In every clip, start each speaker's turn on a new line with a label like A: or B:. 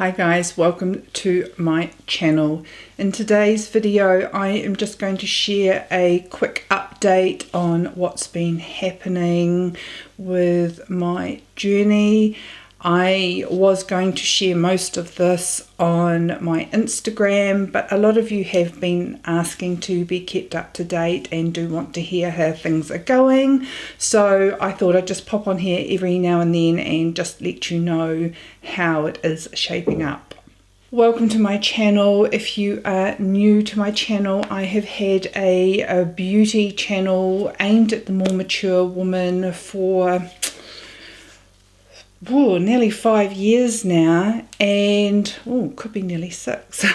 A: Hi guys, welcome to my channel. In today's video I am just going to share a quick update on what's been happening with my journey. I was going to share most of this on my Instagram, but a lot of you have been asking to be kept up to date and do want to hear how things are going. So I thought I'd just pop on here every now and then and just let you know how it is shaping up. Welcome to my channel. If you are new to my channel, I have had a beauty channel aimed at the more mature woman for nearly 5 years now, and could be nearly 6.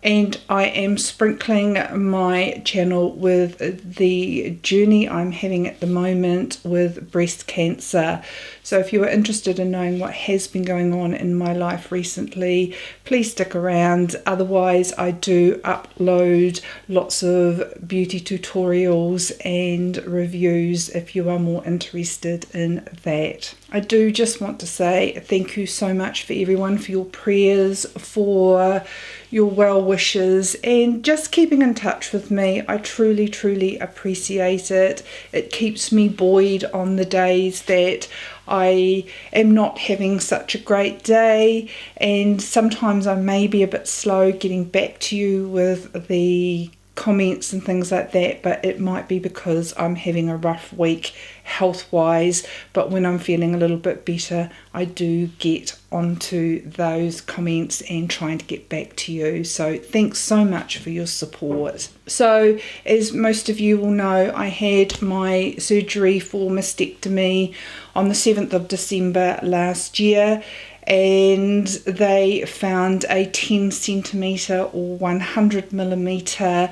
A: And I am sprinkling my channel with the journey I'm having at the moment with breast cancer. So if you are interested in knowing what has been going on in my life recently, please stick around. Otherwise, I do upload lots of beauty tutorials and reviews if you are more interested in that. I do just want to say thank you so much for everyone, for your prayers, for your well wishes, and just keeping in touch with me. I truly appreciate it. It keeps me buoyed on the days that I am not having such a great day, and sometimes I may be a bit slow getting back to you with the comments and things like that, but it might be because I'm having a rough week health wise. But when I'm feeling a little bit better, I do get onto those comments and trying to get back to you. So thanks so much for your support. So as most of you will know, I had my surgery for mastectomy on the 7th of December last year, and they found a 10 centimetre or 100 millimetre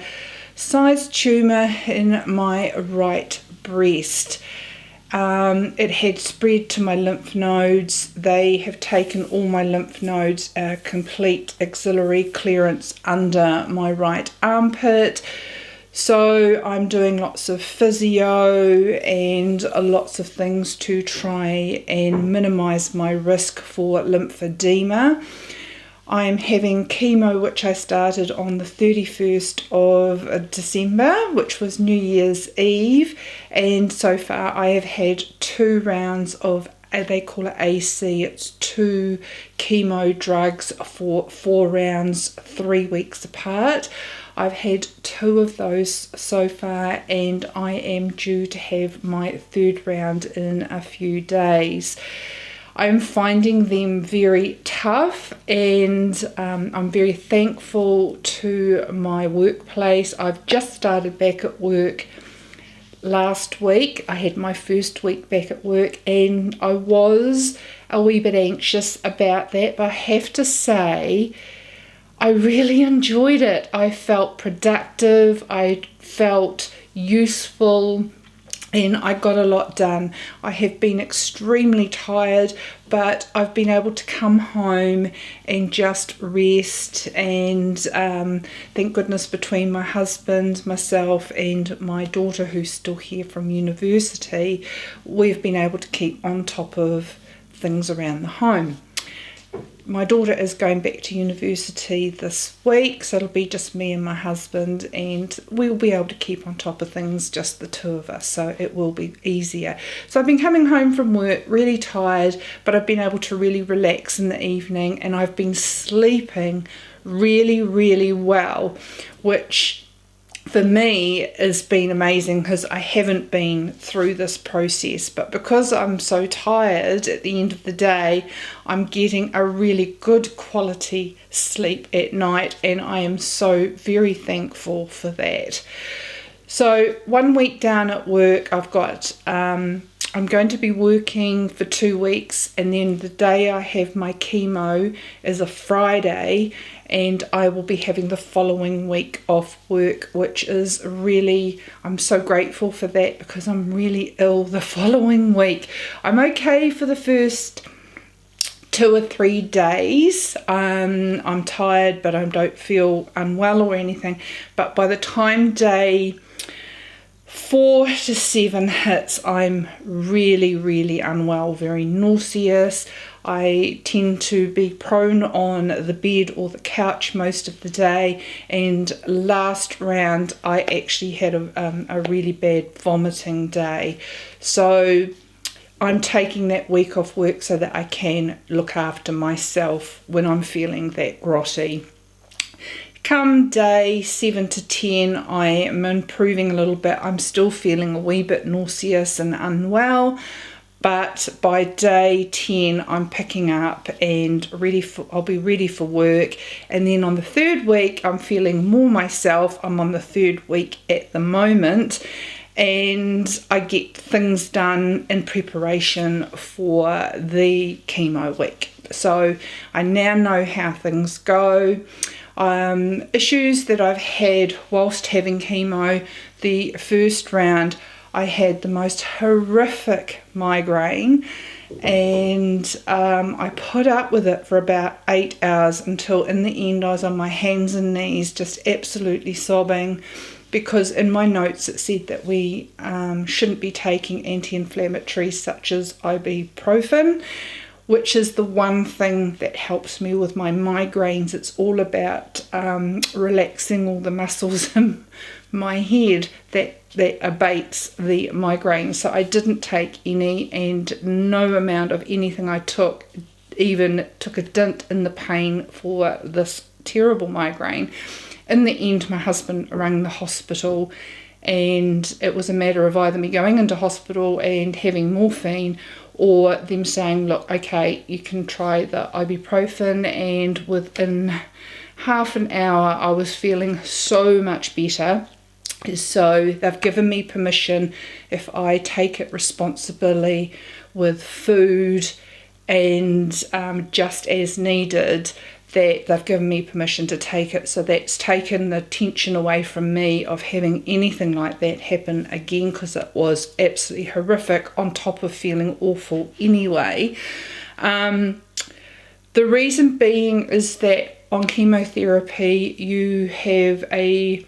A: size tumour in my right breast. It had spread to my lymph nodes. They have taken all my lymph nodes, complete axillary clearance under my right armpit. So I'm doing lots of physio and lots of things to try and minimise my risk for lymphedema. I'm having chemo, which I started on the 31st of December, which was New Year's Eve, and so far I have had 2 rounds of, they call it AC, it's 2 chemo drugs for 4 rounds, 3 weeks apart. I've had 2 of those so far, and I am due to have my 3rd round in a few days. I'm finding them very tough, and I'm very thankful to my workplace. I've just started back at work last week. I had my first week back at work, and I was a wee bit anxious about that, but I have to say I really enjoyed it. I felt productive, I felt useful, and I got a lot done. I have been extremely tired, but I've been able to come home and just rest, and thank goodness between my husband, myself and my daughter, who's still here from university, we've been able to keep on top of things around the home. My daughter is going back to university this week, so it'll be just me and my husband, and we'll be able to keep on top of things, just the 2 of us, so it will be easier. So I've been coming home from work really tired, but I've been able to really relax in the evening, and I've been sleeping really well, which for me has been amazing because I haven't been through this process. But because I'm so tired at the end of the day, I'm getting a really good quality sleep at night, and I am so very thankful for that. So 1 week down at work, I've got I'm going to be working for 2 weeks, and then the day I have my chemo is a Friday, and I will be having the following week off work, which is really, I'm so grateful for that, because I'm really ill the following week. I'm okay for the first 2 or 3 days. I'm tired, but I don't feel unwell or anything. But by the time day 4 to 7 hits, I'm really unwell, very nauseous. I tend to be prone on the bed or the couch most of the day, and last round I actually had a really bad vomiting day. So I'm taking that week off work so that I can look after myself when I'm feeling that grotty. Come day 7 to 10, I am improving a little bit. I'm still feeling a wee bit nauseous and unwell, but by day 10 I'm picking up and I'll be ready for work. And then on the third week I'm feeling more myself. I'm on the third week at the moment, and I get things done in preparation for the chemo week. So I now know how things go. Issues that I've had whilst having chemo. The first round I had the most horrific migraine, and I put up with it for about 8 hours until in the end I was on my hands and knees just absolutely sobbing, because in my notes it said that we shouldn't be taking anti-inflammatories such as ibuprofen, which is the one thing that helps me with my migraines. It's all about relaxing all the muscles in my head that abates the migraine. So I didn't take any, and no amount of anything I took even took a dent in the pain for this terrible migraine. In the end, my husband rang the hospital, and it was a matter of either me going into hospital and having morphine, or them saying, look, okay, you can try the ibuprofen. And within half an hour I was feeling so much better. So they've given me permission, if I take it responsibly with food and just as needed, that they've given me permission to take it. So that's taken the tension away from me of having anything like that happen again, because it was absolutely horrific on top of feeling awful anyway. The reason being is that on chemotherapy you have a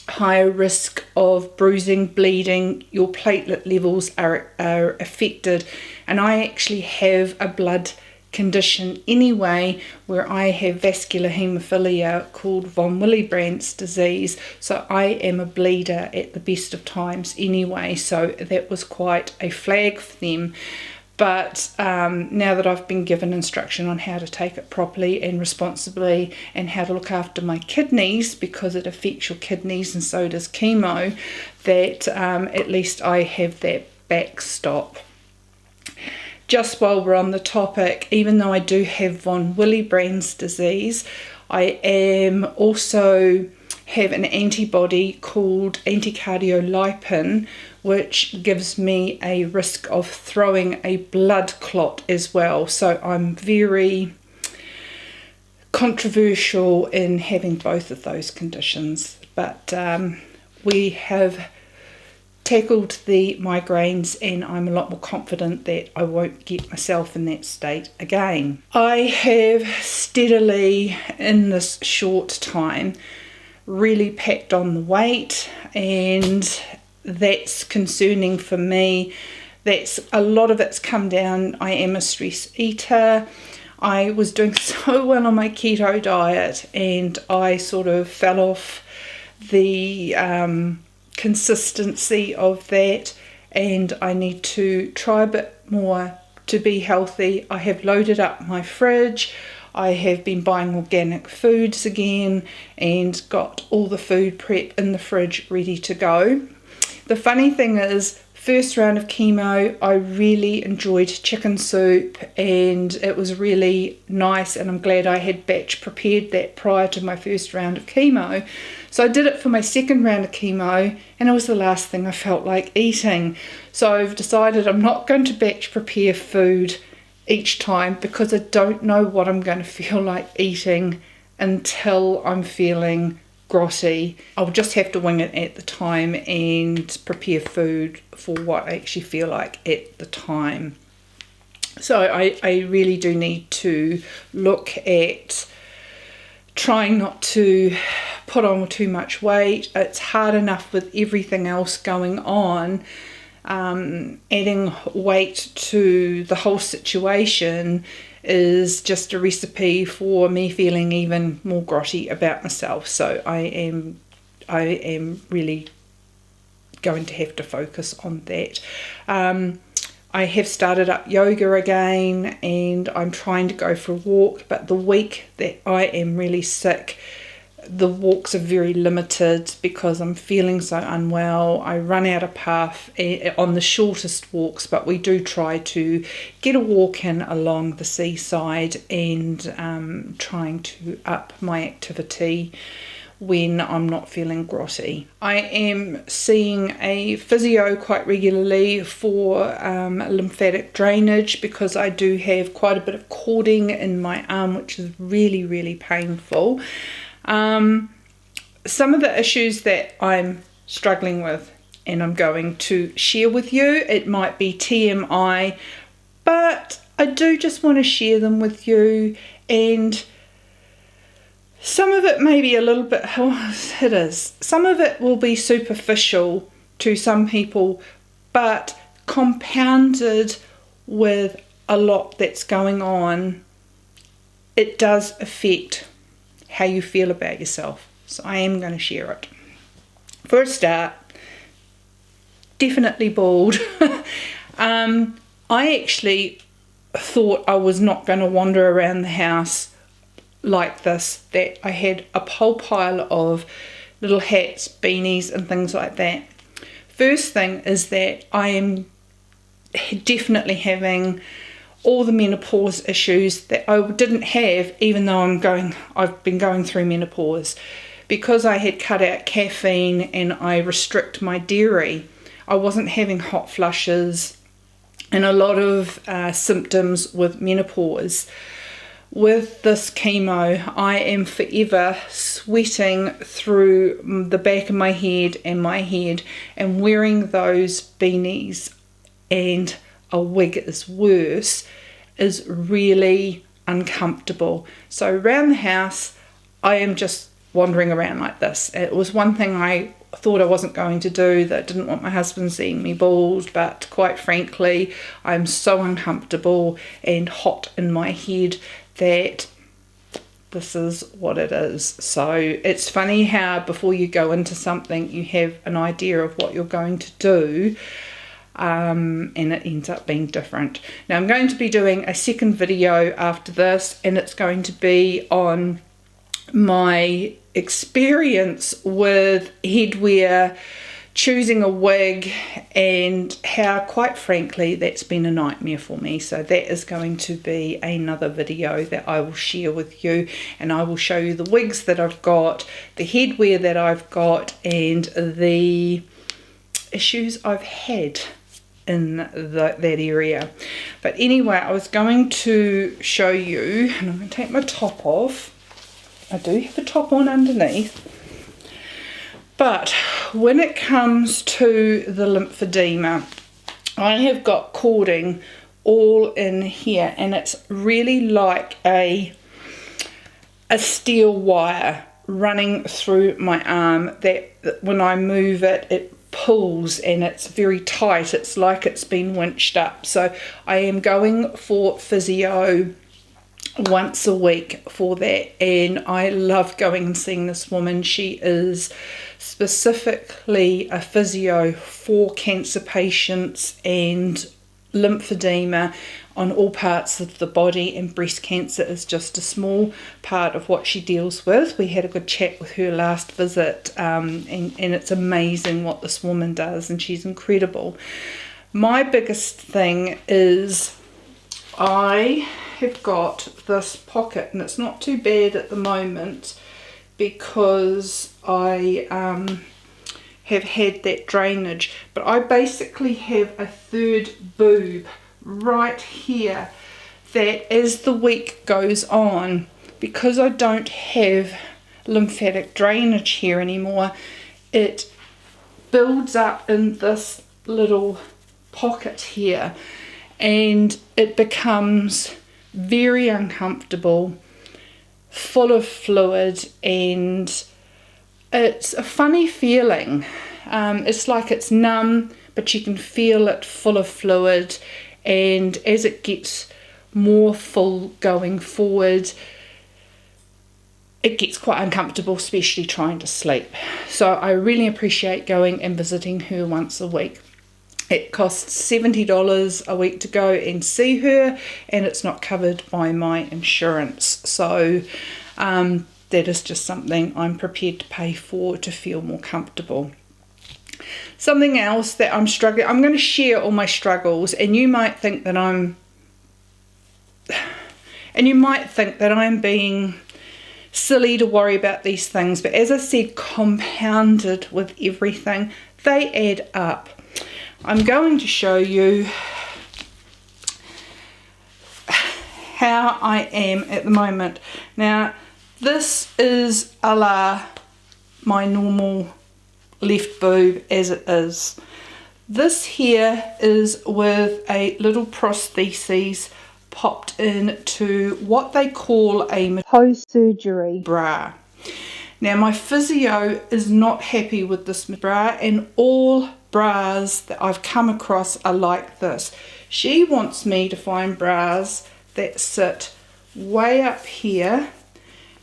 A: higher risk of bruising, bleeding, your platelet levels are affected, and I actually have a blood condition anyway where I have vascular haemophilia called von Willebrand's disease, so I am a bleeder at the best of times anyway, so that was quite a flag for them. But now that I've been given instruction on how to take it properly and responsibly, and how to look after my kidneys, because it affects your kidneys and so does chemo, that at least I have that backstop. Just while we're on the topic, even though I do have von Willebrand's disease, I am also have an antibody called anticardiolipin, which gives me a risk of throwing a blood clot as well. So I'm very controversial in having both of those conditions. But we have tackled the migraines, and I'm a lot more confident that I won't get myself in that state again. I have steadily, in this short time, really packed on the weight, and that's concerning for me. That's a lot of it's come down. I am a stress eater. I was doing so well on my keto diet, and I sort of fell off the consistency of that, and I need to try a bit more to be healthy. I have loaded up my fridge. I have been buying organic foods again and got all the food prep in the fridge ready to go. The funny thing is, first round of chemo, I really enjoyed chicken soup, and it was really nice, and I'm glad I had batch prepared that prior to my first round of chemo. So I did it for my second round of chemo, and it was the last thing I felt like eating. So I've decided I'm not going to batch prepare food each time, because I don't know what I'm going to feel like eating until I'm feeling grotty. I'll just have to wing it at the time and prepare food for what I actually feel like at the time. So I really do need to look at trying not to put on too much weight. It's hard enough with everything else going on. Adding weight to the whole situation is just a recipe for me feeling even more grotty about myself. So I am really going to have to focus on that. I have started up yoga again, and I'm trying to go for a walk, but the week that I am really sick, the walks are very limited because I'm feeling so unwell. I run out of path on the shortest walks, but we do try to get a walk in along the seaside, and trying to up my activity when I'm not feeling grotty. I am seeing a physio quite regularly for lymphatic drainage, because I do have quite a bit of cording in my arm, which is really, really painful. Some of the issues that I'm struggling with, and I'm going to share with you, it might be TMI, but I do just want to share them with you. And some of it may be a little bit, it is. Some of it will be superficial to some people, but compounded with a lot that's going on, it does affect how you feel about yourself. So I am going to share it. For a start, definitely bald. I actually thought I was not going to wander around the house like this, that I had a whole pile of little hats, beanies and things like that. First thing is that I am definitely having all the menopause issues that I didn't have, even though I've been going through menopause. Because I had cut out caffeine and I restrict my dairy, I wasn't having hot flushes and a lot of symptoms with menopause. With this chemo, I am forever sweating through the back of my head, and wearing those beanies, and a wig is worse, is really uncomfortable. So around the house, I am just wandering around like this. It was one thing I thought I wasn't going to do, that I didn't want my husband seeing me bald, but quite frankly, I'm so uncomfortable and hot in my head that this is what it is. So it's funny how before you go into something, you have an idea of what you're going to do, and it ends up being different. Now I'm going to be doing a second video after this, and it's going to be on my experience with headwear, choosing a wig, and how, quite frankly, that's been a nightmare for me. So that is going to be another video that I will share with you, and I will show you the wigs that I've got, the headwear that I've got, and the issues I've had in that area. But anyway, I was going to show you, and I'm going to take my top off. I do have a top on underneath. But when it comes to the lymphedema, I have got cording all in here, and it's really like a steel wire running through my arm that when I move it, it pulls, and it's very tight. It's like it's been winched up. So I am going for physio once a week for that, and I love going and seeing this woman. She is specifically a physio for cancer patients and lymphedema on all parts of the body, and breast cancer is just a small part of what she deals with. We had a good chat with her last visit, and it's amazing what this woman does, and she's incredible. My biggest thing is I have got this pocket, and it's not too bad at the moment because I have had that drainage, but I basically have a third boob right here that, as the week goes on, because I don't have lymphatic drainage here anymore, it builds up in this little pocket here, and it becomes very uncomfortable, full of fluid, and it's a funny feeling. It's like it's numb, but you can feel it full of fluid, and as it gets more full going forward, it gets quite uncomfortable, especially trying to sleep. So I really appreciate going and visiting her once a week. It costs $70 a week to go and see her, and it's not covered by my insurance. So that is just something I'm prepared to pay for to feel more comfortable. Something else that I'm struggling, I'm going to share all my struggles, and you might think that I'm being silly to worry about these things, but as I said, compounded with everything, they add up. I'm going to show you how I am at the moment. Now, this is a la my normal left boob as it is. This here is with a little prosthesis popped into what they call a post-surgery bra. Now, my physio is not happy with this bra, and all bras that I've come across are like this. She wants me to find bras that sit way up here,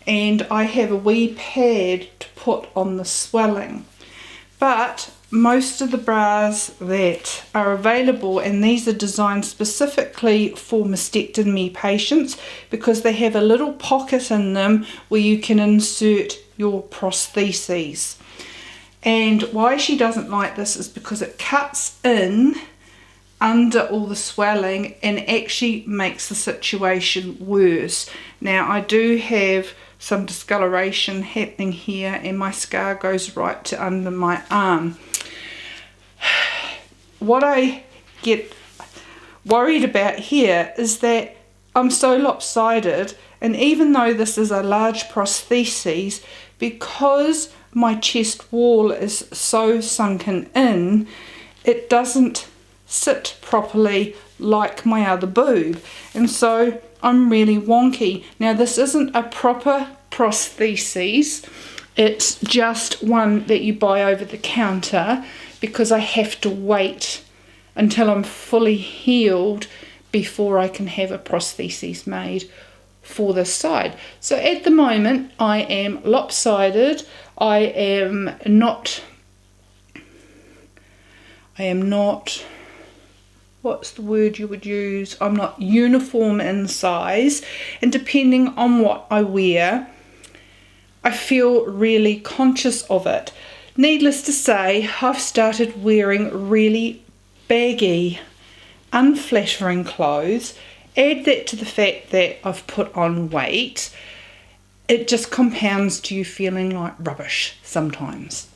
A: and I have a wee pad to put on the swelling. But most of the bras that are available, and these are designed specifically for mastectomy patients, because they have a little pocket in them where you can insert your prostheses. And why she doesn't like this is because it cuts in under all the swelling and actually makes the situation worse. Now, I do have some discoloration happening here, and my scar goes right to under my arm. What I get worried about here is that I'm so lopsided, and even though this is a large prosthesis, because my chest wall is so sunken in, it doesn't sit properly like my other boob, and so I'm really wonky. Now, this isn't a proper prosthesis, it's just one that you buy over the counter, because I have to wait until I'm fully healed before I can have a prosthesis made for this side. So at the moment I am lopsided. I am not, what's the word you would use? I'm not uniform in size, and depending on what I wear, I feel really conscious of it. Needless to say, I've started wearing really baggy, unflattering clothes. Add that to the fact that I've put on weight, it just compounds to you feeling like rubbish sometimes.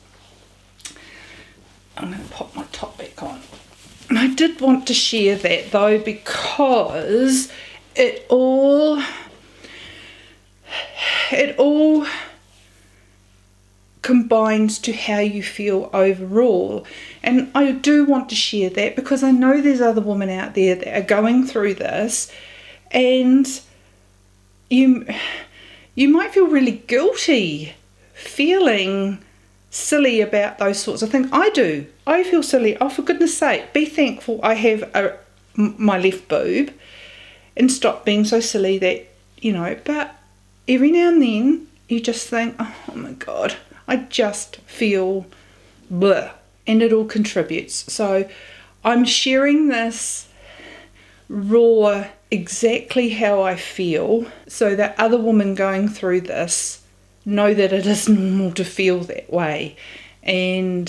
A: I'm going to pop my top back on. And I did want to share that though, because it all combines to how you feel overall. And I do want to share that because I know there's other women out there that are going through this, and you might feel really guilty, feeling silly about those sorts of things. I do. I feel silly. Oh, for goodness sake, be thankful I have my left boob, and stop being so silly that, you know, but every now and then you just think, oh my God, I just feel bleh, and it all contributes. So I'm sharing this raw, exactly how I feel, so that other women going through this know that it is normal to feel that way, and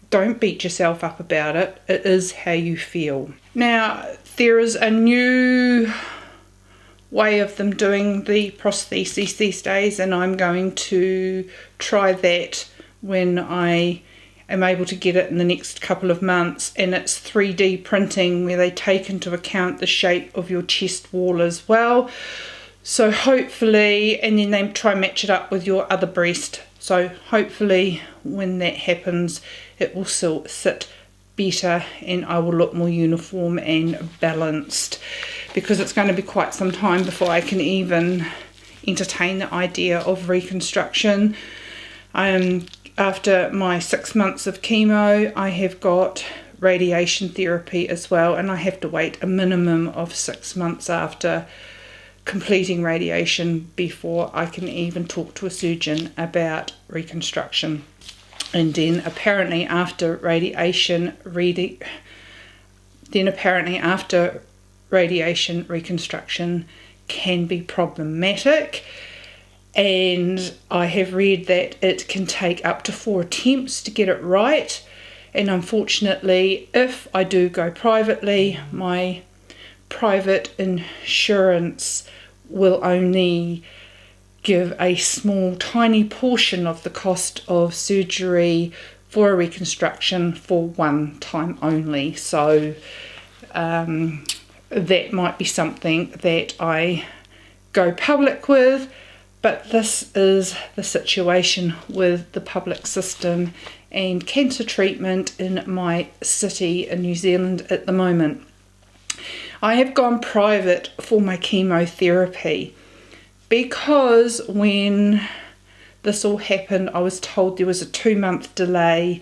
A: don't beat yourself up about it. It is how you feel. Now, there is a new way of them doing the prosthesis these days, and I'm going to try that when I am able to get it in the next couple of months. And it's 3D printing, where they take into account the shape of your chest wall as well. So hopefully, and then they try and match it up with your other breast. So hopefully when that happens, it will still sit better and I will look more uniform and balanced, because it's going to be quite some time before I can even entertain the idea of reconstruction. After my 6 months of chemo, I have got radiation therapy as well, and I have to wait a minimum of 6 months after completing radiation before I can even talk to a surgeon about reconstruction. And then apparently after radiation reconstruction can be problematic, and I have read that it can take up to 4 attempts to get it right. And unfortunately, if I do go privately, my private insurance will only give a small, tiny portion of the cost of surgery for a reconstruction for one time only. So that might be something that I go public with, but this is the situation with the public system and cancer treatment in my city in New Zealand at the moment. I have gone private for my chemotherapy because when this all happened, I was told there was a 2-month delay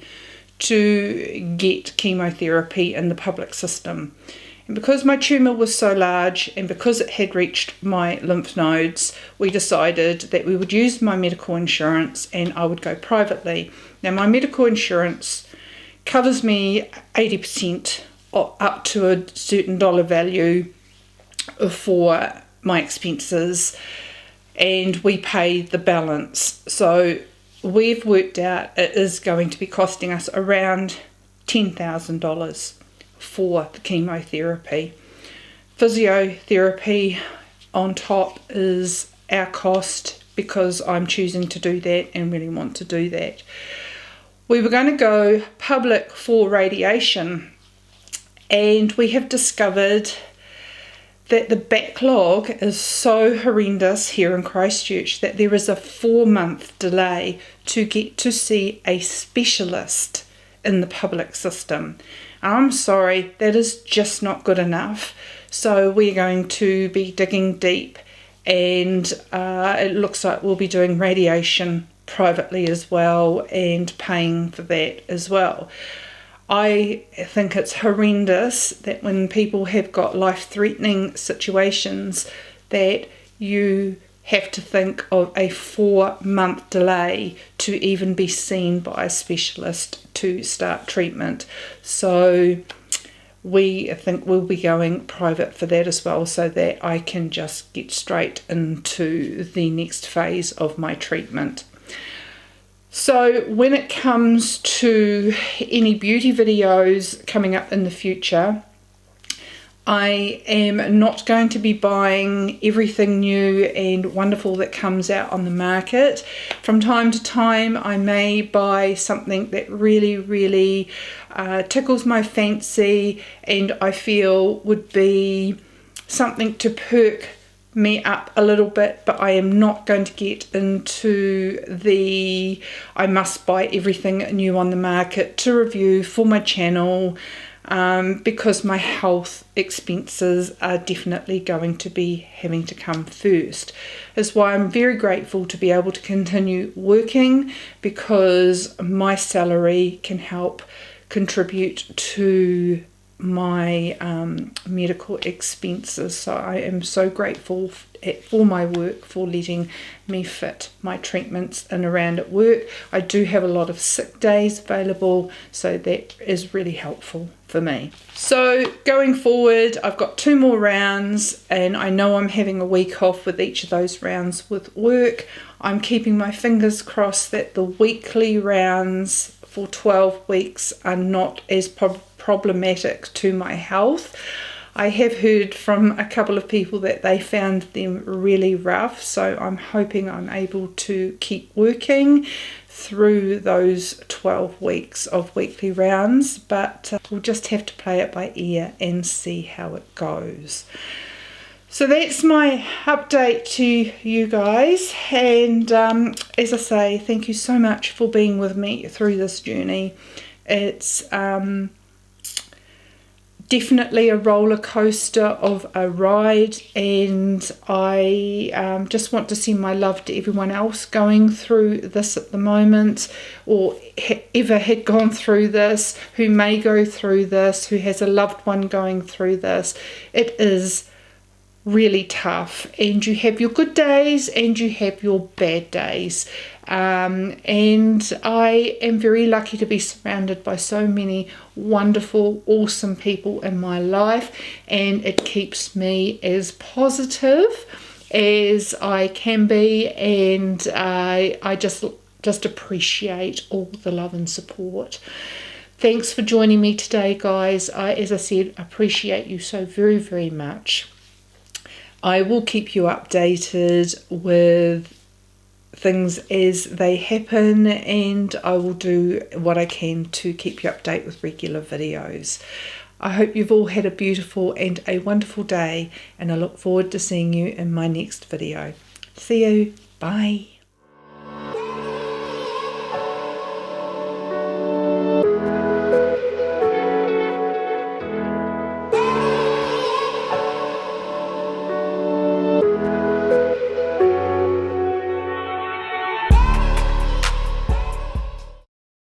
A: to get chemotherapy in the public system. And because my tumour was so large and because it had reached my lymph nodes, we decided that we would use my medical insurance and I would go privately. Now, my medical insurance covers me 80% up to a certain dollar value for my expenses, and we pay the balance. So we've worked out it is going to be costing us around $10,000 for the chemotherapy. Physiotherapy on top is our cost because I'm choosing to do that and really want to do that. We were going to go public for radiation, and we have discovered that the backlog is so horrendous here in Christchurch that there is a 4-month delay to get to see a specialist in the public system. I'm sorry, that is just not good enough. So we're going to be digging deep, and it looks like we'll be doing radiation privately as well and paying for that as well. I think it's horrendous that when people have got life-threatening situations that you have to think of a 4-month delay to even be seen by a specialist to start treatment. So we think we'll be going private for that as well, so that I can just get straight into the next phase of my treatment. So when it comes to any beauty videos coming up in the future, I am not going to be buying everything new and wonderful that comes out on the market. From time to time, I may buy something that really tickles my fancy and I feel would be something to perk me up a little bit, but I am not going to get into the I must buy everything new on the market to review for my channel, because my health expenses are definitely going to be having to come first. That's why I'm very grateful to be able to continue working, because my salary can help contribute to my medical expenses. So I am so grateful for my work for letting me fit my treatments in around at work. I do have a lot of sick days available, so that is really helpful for me. So going forward, I've got 2 more rounds, and I know I'm having a week off with each of those rounds with work. I'm keeping my fingers crossed that the weekly rounds for 12 weeks are not as problematic to my health. I have heard from a couple of people that they found them really rough, so I'm hoping I'm able to keep working through those 12 weeks of weekly rounds, but we'll just have to play it by ear and see how it goes. So that's my update to you guys, and as I say, thank you so much for being with me through this journey. It's definitely a roller coaster of a ride, and I just want to send my love to everyone else going through this at the moment, or ever had gone through this, who may go through this, who has a loved one going through this. It is really tough, and you have your good days and you have your bad days, and I am very lucky to be surrounded by so many wonderful, awesome people in my life, and it keeps me as positive as I can be, and I just appreciate all the love and support. Thanks for joining me today, guys. As I said, appreciate you so very, very much. I will keep you updated with things as they happen, and I will do what I can to keep you updated with regular videos. I hope you've all had a beautiful and a wonderful day, and I look forward to seeing you in my next video. See you. Bye.